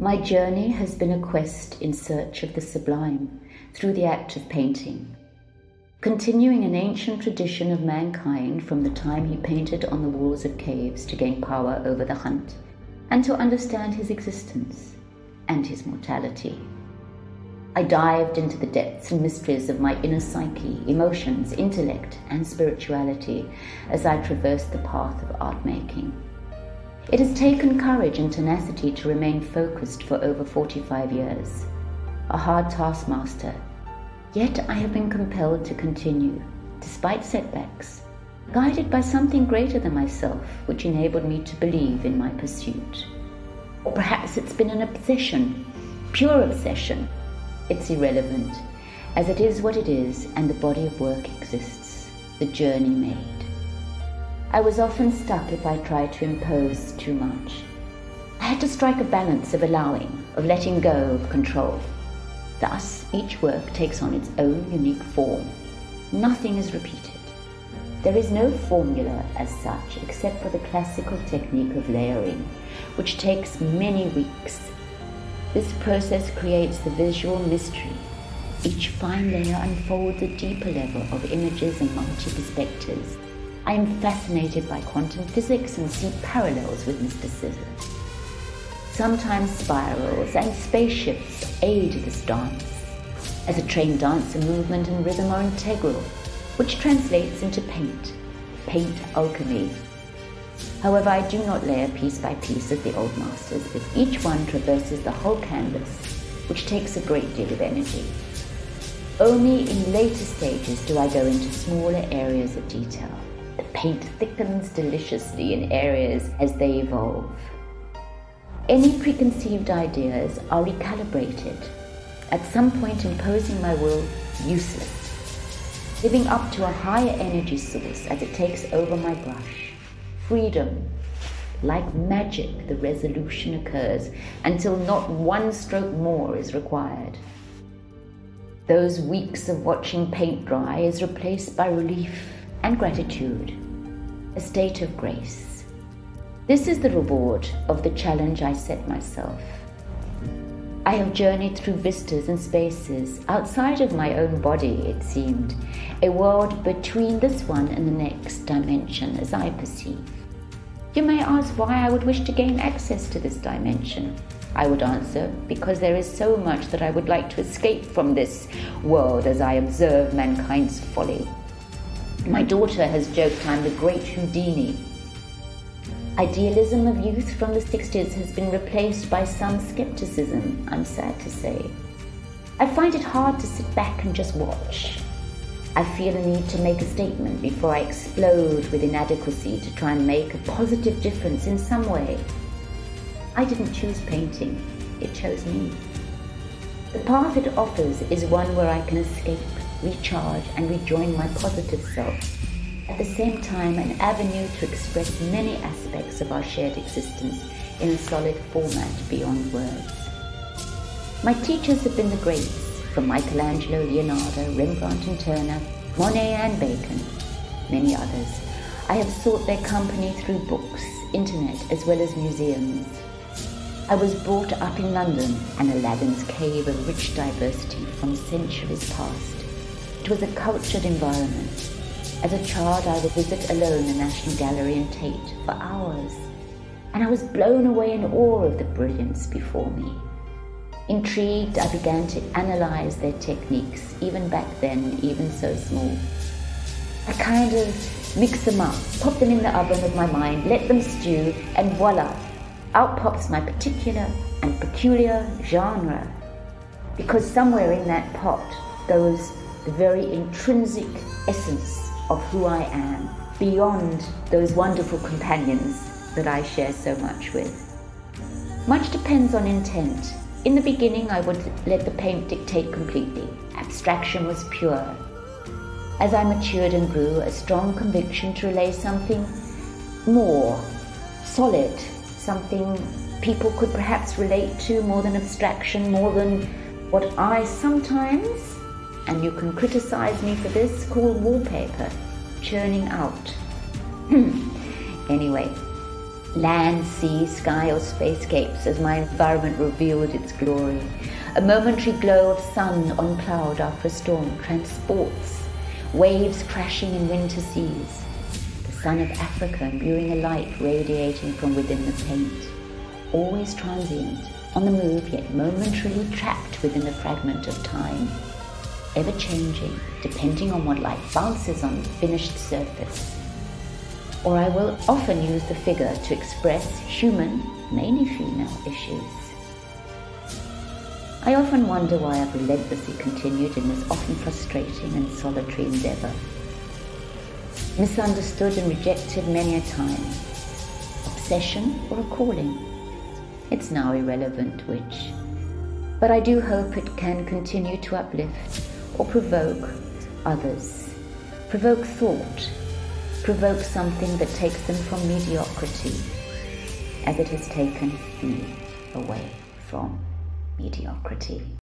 My journey has been a quest in search of the sublime through the act of painting, continuing an ancient tradition of mankind from the time he painted on the walls of caves to gain power over the hunt and to understand his existence and his mortality. I dived into the depths and mysteries of my inner psyche, emotions, intellect, and spirituality as I traversed the path of art making. It has taken courage and tenacity to remain focused for over 45 years, a hard taskmaster, yet I have been compelled to continue, despite setbacks, guided by something greater than myself, which enabled me to believe in my pursuit. Or perhaps it's been an obsession, pure obsession. It's irrelevant, as it is what it is, and the body of work exists, the journey made. I was often stuck if I tried to impose too much. I had to strike a balance of allowing, of letting go of control. Thus, each work takes on its own unique form. Nothing is repeated. There is no formula as such, except for the classical technique of layering, which takes many weeks. This process creates the visual mystery. Each fine layer unfolds a deeper level of images and multi-perspectives. I am fascinated by quantum physics and see parallels with mysticism. Sometimes spirals and spaceships aid this dance. As a trained dancer, movement and rhythm are integral, which translates into paint alchemy. However, I do not layer piece by piece as the old masters, as each one traverses the whole canvas, which takes a great deal of energy. Only in later stages do I go into smaller areas of detail. The paint thickens deliciously in areas as they evolve. Any preconceived ideas are recalibrated, at some point imposing my will useless, living up to a higher energy source as it takes over my brush. Freedom. Like magic, the resolution occurs until not one stroke more is required. Those weeks of watching paint dry is replaced by relief and gratitude, a state of grace. This is the reward of the challenge I set myself. I have journeyed through vistas and spaces outside of my own body, it seemed, a world between this one and the next dimension as I perceive. You may ask why I would wish to gain access to this dimension. I would answer, because there is so much that I would like to escape from this world as I observe mankind's folly. My daughter has joked I'm the great Houdini. Idealism of youth from the 60s has been replaced by some skepticism, I'm sad to say. I find it hard to sit back and just watch. I feel a need to make a statement before I explode with inadequacy to try and make a positive difference in some way. I didn't choose painting, it chose me. The path it offers is one where I can escape, recharge and rejoin my positive self. At the same time, an avenue to express many aspects of our shared existence in a solid format beyond words. My teachers have been the greats, from Michelangelo, Leonardo, Rembrandt and Turner, Monet and Bacon, many others. I have sought their company through books, internet, as well as museums. I was brought up in London, an Aladdin's cave of rich diversity from centuries past. It was a cultured environment. As a child, I would visit alone the National Gallery and Tate for hours, and I was blown away in awe of the brilliance before me. Intrigued, I began to analyze their techniques, even back then, even so small. I kind of mix them up, pop them in the oven of my mind, let them stew, and voila, out pops my particular and peculiar genre. Because somewhere in that pot goes the very intrinsic essence of who I am, beyond those wonderful companions that I share so much with. Much depends on intent. In the beginning, I would let the paint dictate completely. Abstraction was pure. As I matured and grew, a strong conviction to relay something more solid, something people could perhaps relate to, more than abstraction, more than what I sometimes, and you can criticize me for this, call wallpaper, churning out. Anyway, Land, sea, sky, or spacescapes as my environment revealed its glory. A momentary glow of sun on cloud after a storm transports, waves crashing in winter seas. The sun of Africa imbuing a light radiating from within the paint. Always transient, on the move yet momentarily trapped within a fragment of time. Ever changing, depending on what light bounces on the finished surface. Or I will often use the figure to express human, mainly female, issues. I often wonder why I've relentlessly continued in this often frustrating and solitary endeavor. Misunderstood and rejected many a time. Obsession or a calling? It's now irrelevant which. But I do hope it can continue to uplift or provoke others. Provoke thought. Provoke something that takes them from mediocrity, as it has taken me away from mediocrity.